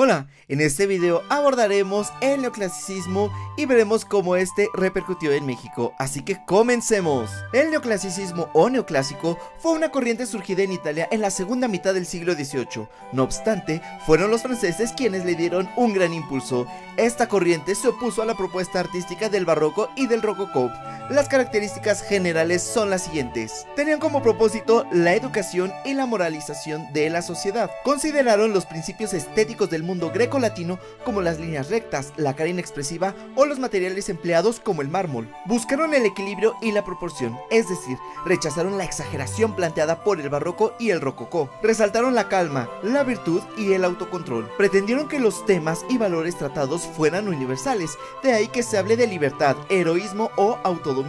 Hola, en este video abordaremos el neoclasicismo y veremos cómo este repercutió en México, así que comencemos. El neoclasicismo o neoclásico fue una corriente surgida en Italia en la segunda mitad del siglo XVIII. No obstante, fueron los franceses quienes le dieron un gran impulso. Esta corriente se opuso a la propuesta artística del barroco y del rococó. Las características generales son las siguientes. Tenían como propósito la educación y la moralización de la sociedad. Consideraron los principios estéticos del mundo grecolatino como las líneas rectas, la cara inexpresiva o los materiales empleados como el mármol. Buscaron el equilibrio y la proporción, es decir, rechazaron la exageración planteada por el barroco y el rococó. Resaltaron la calma, la virtud y el autocontrol. Pretendieron que los temas y valores tratados fueran universales, de ahí que se hable de libertad, heroísmo o autodominio.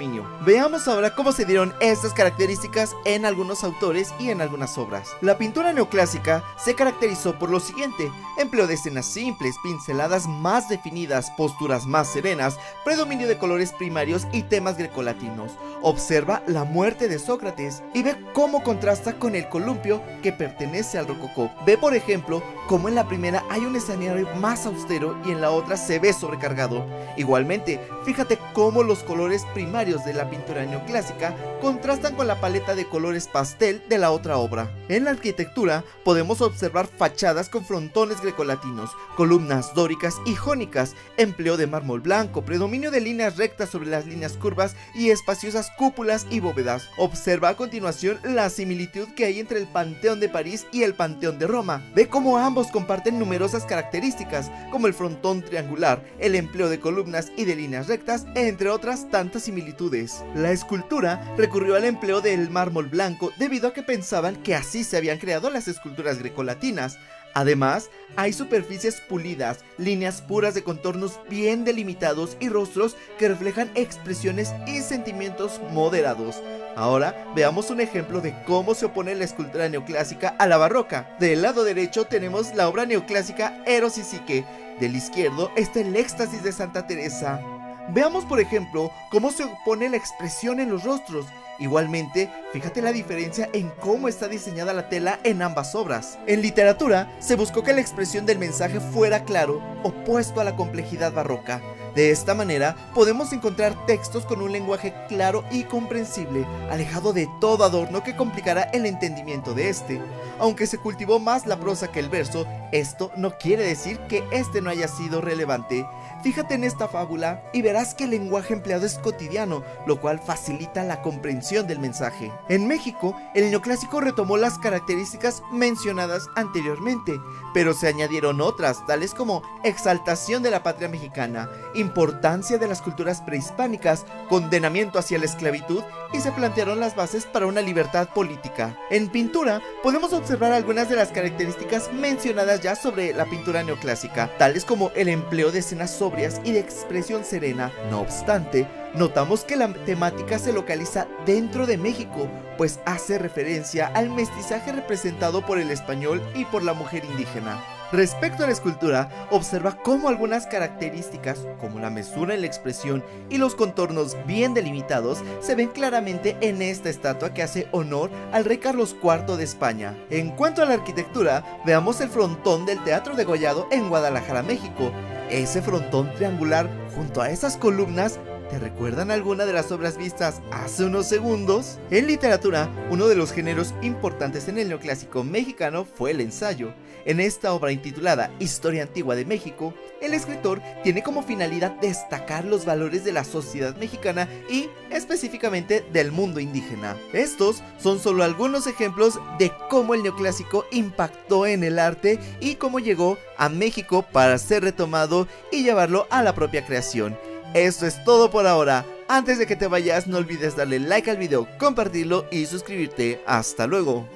Veamos ahora cómo se dieron estas características en algunos autores y en algunas obras. La pintura neoclásica se caracterizó por lo siguiente: empleo de escenas simples, pinceladas más definidas, posturas más serenas, predominio de colores primarios y temas grecolatinos. Observa la muerte de Sócrates y ve cómo contrasta con el columpio que pertenece al rococó. Ve por ejemplo cómo en la primera hay un escenario más austero y en la otra se ve sobrecargado. Igualmente, fíjate cómo los colores primarios de la pintura neoclásica contrastan con la paleta de colores pastel de la otra obra. En la arquitectura podemos observar fachadas con frontones grecolatinos, columnas dóricas y jónicas, empleo de mármol blanco, predominio de líneas rectas sobre las líneas curvas y espaciosas cúpulas y bóvedas. Observa a continuación la similitud que hay entre el Panteón de París y el Panteón de Roma. Ve cómo ambos comparten numerosas características, como el frontón triangular, el empleo de columnas y de líneas rectas, entre otras tantas similitudes. La escultura recurrió al empleo del mármol blanco debido a que pensaban que así se habían creado las esculturas grecolatinas. Además, hay superficies pulidas, líneas puras de contornos bien delimitados y rostros que reflejan expresiones y sentimientos moderados. Ahora veamos un ejemplo de cómo se opone la escultura neoclásica a la barroca. Del lado derecho tenemos la obra neoclásica Eros y Psique. Del izquierdo está el éxtasis de Santa Teresa. Veamos por ejemplo cómo se opone la expresión en los rostros. Igualmente, fíjate la diferencia en cómo está diseñada la tela en ambas obras. En literatura, se buscó que la expresión del mensaje fuera claro, opuesto a la complejidad barroca. De esta manera, podemos encontrar textos con un lenguaje claro y comprensible, alejado de todo adorno que complicara el entendimiento de este. Aunque se cultivó más la prosa que el verso, esto no quiere decir que este no haya sido relevante. Fíjate en esta fábula y verás que el lenguaje empleado es cotidiano, lo cual facilita la comprensión del mensaje. En México, el neoclásico retomó las características mencionadas anteriormente, pero se añadieron otras, tales como exaltación de la patria mexicana, importancia de las culturas prehispánicas, condenamiento hacia la esclavitud, y se plantearon las bases para una libertad política. En pintura, podemos observar algunas de las características mencionadas ya sobre la pintura neoclásica, tales como el empleo de escenas sobrias y de expresión serena. No obstante, notamos que la temática se localiza dentro de México, pues hace referencia al mestizaje representado por el español y por la mujer indígena. Respecto a la escultura, observa cómo algunas características, como la mesura en la expresión y los contornos bien delimitados, se ven claramente en esta estatua que hace honor al rey Carlos IV de España. En cuanto a la arquitectura, veamos el frontón del Teatro Degollado en Guadalajara, México. Ese frontón triangular junto a esas columnas, ¿te recuerdan alguna de las obras vistas hace unos segundos? En literatura, uno de los géneros importantes en el neoclásico mexicano fue el ensayo. En esta obra intitulada Historia Antigua de México, el escritor tiene como finalidad destacar los valores de la sociedad mexicana y específicamente del mundo indígena. Estos son solo algunos ejemplos de cómo el neoclásico impactó en el arte y cómo llegó a México para ser retomado y llevarlo a la propia creación. Esto es todo por ahora. Antes de que te vayas, no olvides darle like al video, compartirlo y suscribirte. Hasta luego.